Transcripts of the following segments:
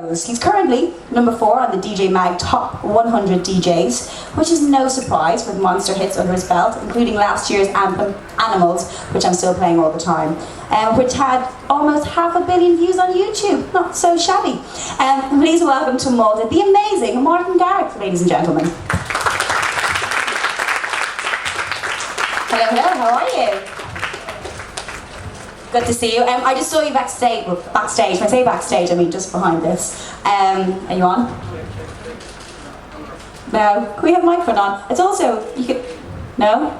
knows. He's currently number 4 on the DJ Mag Top 100 DJs, which is no surprise with monster hits under his belt, including last year's anthem Animals, which I'm still playing all the time, which had almost 500 million views on YouTube. Not so shabby. Please welcome to Malta the amazing Martin Garrix, ladies and gentlemen. Hello, hello, how are you? Good to see you. I just saw you backstage. Well, backstage. When I say backstage, I mean just behind this. Are you on? No. Can we have a microphone on? It's also, you could, no?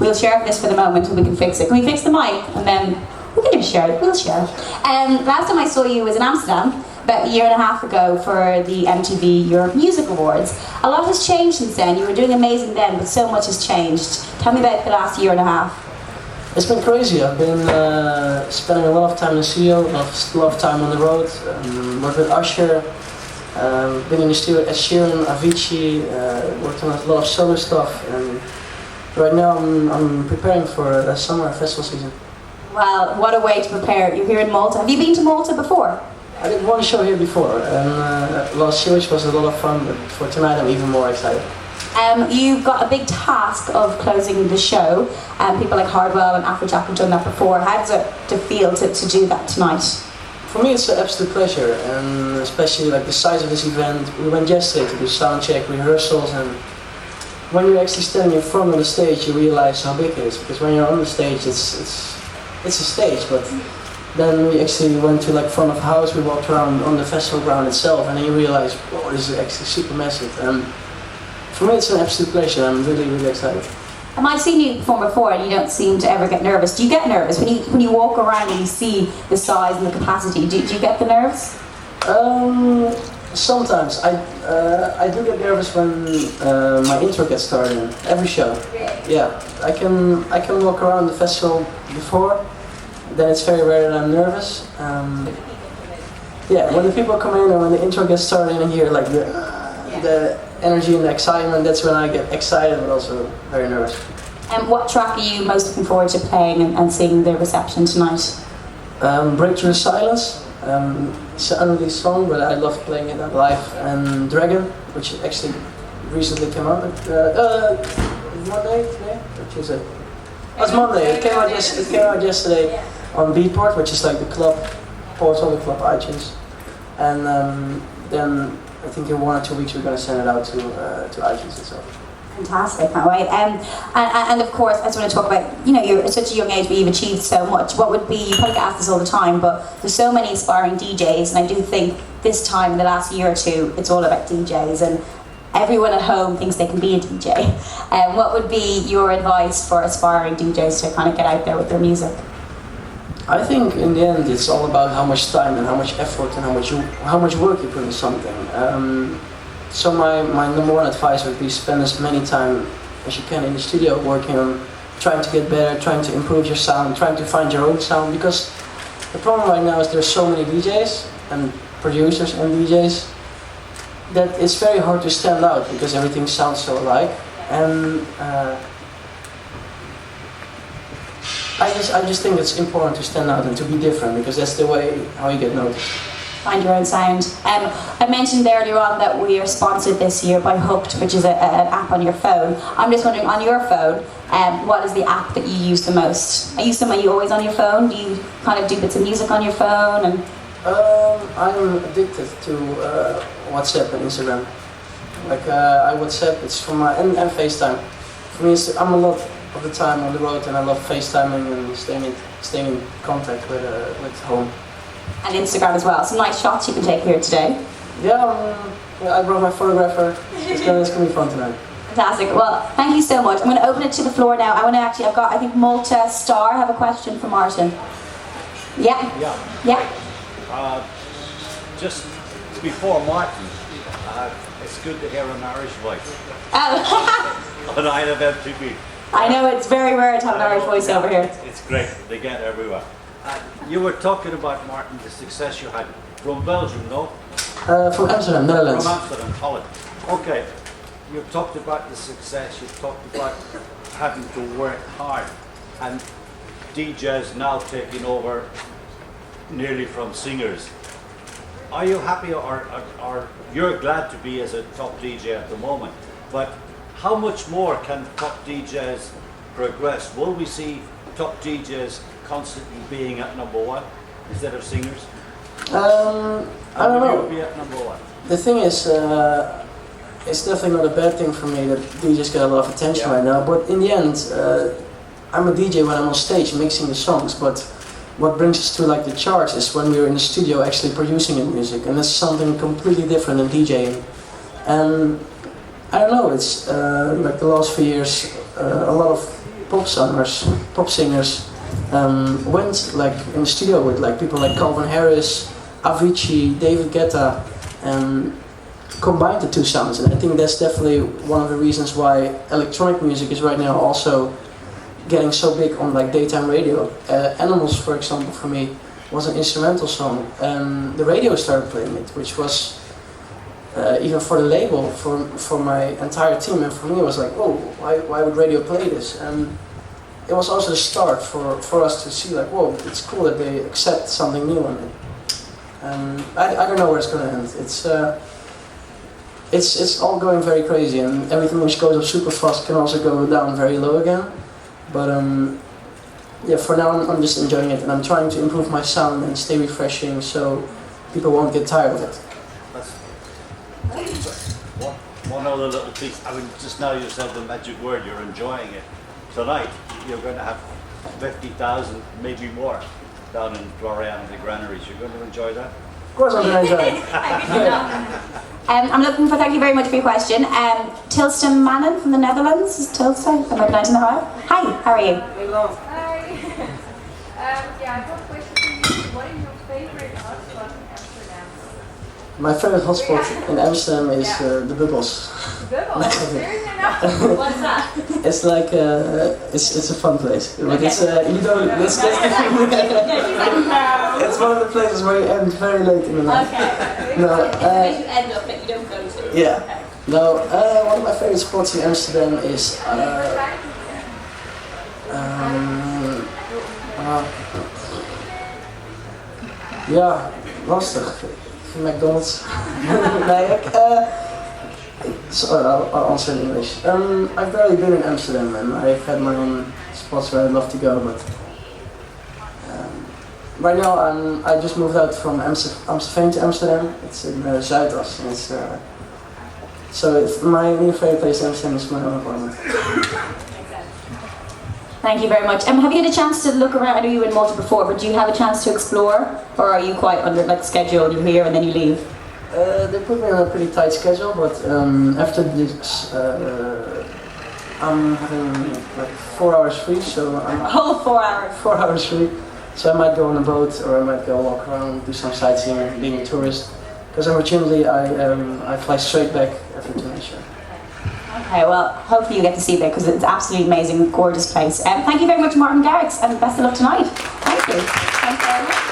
We'll share this for the moment and we can fix it. Can we fix the mic? And then we can just share it. We'll share. Last time I saw you was in Amsterdam, about a year and a half ago for the MTV Europe Music Awards. A lot has changed since then. You were doing amazing then, but so much has changed. Tell me about the last year and a half. It's been crazy. I've been spending a lot of time in the studio, a lot of time on the road, worked with Usher, been in the studio at Sheeran, Avicii, worked on a lot of solo stuff, and right now I'm preparing for a summer festival season. Well, what a way to prepare. You're here in Malta. Have you been to Malta before? I did one show here before, and last year, which was a lot of fun, but for tonight I'm even more excited. You've got a big task of closing the show. People like Hardwell and Afrojack have done that before. How does it feel to do that tonight? For me, it's an absolute pleasure, and especially like the size of this event. We went yesterday to do sound check, rehearsals, and when you're actually standing in front of the stage, you realize how big it is. Because when you're on the stage, it's a stage, but then we actually went to like front of house. We walked around on the festival ground itself, and then you realize, whoa, this is actually super massive. For me, it's an absolute pleasure. I'm really, really excited. I've seen you perform before, and you don't seem to ever get nervous. Do you get nervous when you walk around and you see the size and the capacity? Do you get the nerves? Sometimes I do get nervous when my intro gets started. Every show. Yeah, I can walk around the festival before. Then it's very rare that I'm nervous. Yeah, when the people come in and when the intro gets started and you hear like the energy and the excitement, that's when I get excited but also very nervous. And what track are you most looking forward to playing and seeing the reception tonight? Break Through the Silence. It's an unreleased song, but I love playing it live. And Dragon, which actually recently came out. Monday, today? Or Tuesday? Oh, it's Monday. It came out yesterday on Beatport, which is like the club portal, the club iTunes. And then I think in 1 or 2 weeks we're going to send it out to iTunes itself. Fantastic, can't wait. And of course, I just want to talk about, you know, you're at such a young age, but you've achieved so much. What would be, you probably get asked this all the time, but there's so many inspiring DJs, and I do think this time, in the last year or two, it's all about DJs, and everyone at home thinks they can be a DJ. What would be your advice for aspiring DJs to kind of get out there with their music? I think in the end it's all about how much time and how much effort and how much work you put into something. So my number one advice would be spend as many time as you can in the studio working on trying to get better, trying to improve your sound, trying to find your own sound, because the problem right now is there's so many DJs and producers and DJs that it's very hard to stand out because everything sounds so alike. And I just think it's important to stand out and to be different, because that's the way how you get noticed. Find your own sound. I mentioned earlier on that we are sponsored this year by Hooked, which is an app on your phone. I'm just wondering, on your phone, what is the app that you use the most? Are you always on your phone? Do you kind of do bits of music on your phone? And I'm addicted to WhatsApp and Instagram. Like I WhatsApp, it's for my and FaceTime. For me, I'm a lot of the time on the road, and I love FaceTiming and staying in contact with home. And Instagram as well. Some nice shots you can take here today. Yeah, I brought my photographer. It's gonna be fun tonight. Fantastic. Well, thank you so much. I'm going to open it to the floor now. I've got, I think Malta Star have a question for Martin. Yeah? Yeah. Just before Martin, it's good to hear an Irish voice. Oh. On Isle of MTV. I know, it's very rare to have an Irish voice over here. It's great. They get everywhere. You were talking about, Martin, the success you had from Belgium, no? From Amsterdam, Netherlands. From Amsterdam, Holland. Okay. You talked about the success. You talked about having to work hard, and DJs now taking over nearly from singers. are you happy or you're glad to be as a top DJ at the moment, but how much more can top DJs progress? Will we see top DJs constantly being at #1 instead of singers? I don't know. Be at #1? The thing is, it's definitely not a bad thing for me that DJs get a lot of attention right now, but in the end, I'm a DJ when I'm on stage mixing the songs, but what brings us to like the charts is when we're in the studio actually producing the music, and that's something completely different than DJing. And I don't know, it's like the last few years, a lot of pop singers went like in the studio with like people like Calvin Harris, Avicii, David Guetta, and combined the two sounds. And I think that's definitely one of the reasons why electronic music is right now also getting so big on like daytime radio. Animals, for example, for me was an instrumental song, and the radio started playing it, which was even for the label, for my entire team, and for me it was like, oh, why would radio play this? And it was also the start for us to see like, whoa, it's cool that they accept something new on it. And I don't know where it's gonna end. It's all going very crazy, and everything which goes up super fast can also go down very low again. But yeah, for now I'm just enjoying it, and I'm trying to improve my sound and stay refreshing so people won't get tired of it. One other little piece. I mean, just now you said the magic word. You're enjoying it. Tonight you're going to have 50,000, maybe more, down in Florian, the granaries. You're going to enjoy that. Of course I'm going to enjoy it. I'm looking for, thank you very much for your question. Tilsta Mannen from the Netherlands. Is Tilsta? Am I pronouncing that right? Hi, how are you? Hi. Yeah, I have a question for you. What is your favorite hotspot in Amsterdam? My favorite hotspot in Amsterdam is the Bubbles. Bubbles? Seriously now? What's that? It's like it's a fun place, but it's you don't. That's the it's one of the places where you end very late in the night. Okay. No, you end up that you don't go to. yeah. Okay. No, one of my favorite spots in Amsterdam is ja, lastig. McDonald's. Sorry, I'll answer in English. I've barely been in Amsterdam, and I've had my own spots where I'd love to go, but right now I just moved out from Amstelveen to Amsterdam. It's in Zuidas, and it's so my new favorite place in Amsterdam is my own apartment. Thank you very much. Have you had a chance to look around? I know you were in Malta before, but do you have a chance to explore, or are you quite under like schedule? You're here and then you leave. They put me on a pretty tight schedule, but after this, I'm having like 4 hours free, so I'm 4 hours. 4 hours free. So I might go on a boat, or I might go walk around, do some sightseeing, being a tourist. Because unfortunately, I fly straight back after Tunisia. Okay, well, hopefully you get to see that because it's absolutely amazing, gorgeous place. Thank you very much, Martin Garrix, and best of luck tonight. Thank you. Thanks very much.